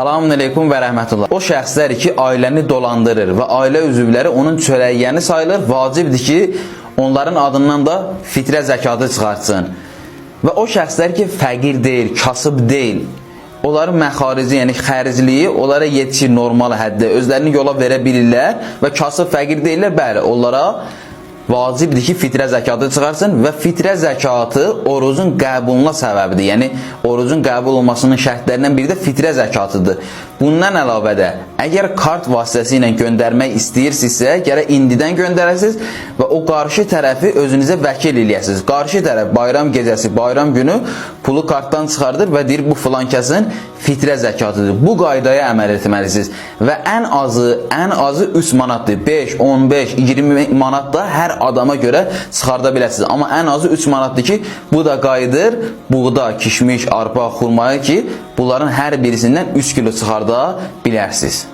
Selamünaleyküm və rəhmətullah. O şəxslər ki, ailəni dolandırır və ailə üzvləri onun çörəyyəni sayılır, vacibdir ki, onların adından da fitrə zəkatı çıxartsın. Və o şəxslər ki, fəqir deyil, kasıb deyil, onların məxarici, yəni xərcliyi onlara yetişir normal həddə, özlərini yola verə bilirlər və kasıb fəqir deyirlər, bəli, onlara vacibdir ki, fitrə zəkatı çıxarsın və fitrə zəkatı orucun qəbuluna səbəbidir. Yəni, orucun qəbul olmasının şərtlərindən biri də fitrə zəkatıdır. Bundan əlavə də, əgər kart vasitəsilə göndərmək istəyirsinizsə, gərək indidən göndərəsiniz və o qarşı tərəfi özünüzə vəkil eləyəsiniz. Qarşı tərəf bayram gecəsi, bayram günü pulu kartdan çıxardır və deyir, bu filan kəsin fitrə zəkatıdır. Bu qaydaya əməl etməlisiniz və ən azı 3 manatdır. 5, 15, 20 manat da hər adama görə çıxarda biləsiniz. Amma ən azı 3 manatdır ki, bu da qayıdır buğda, kişmiş, arpa, xurmaya ki, bunların hər birisindən 3 kilo çıxarda bilərsiniz.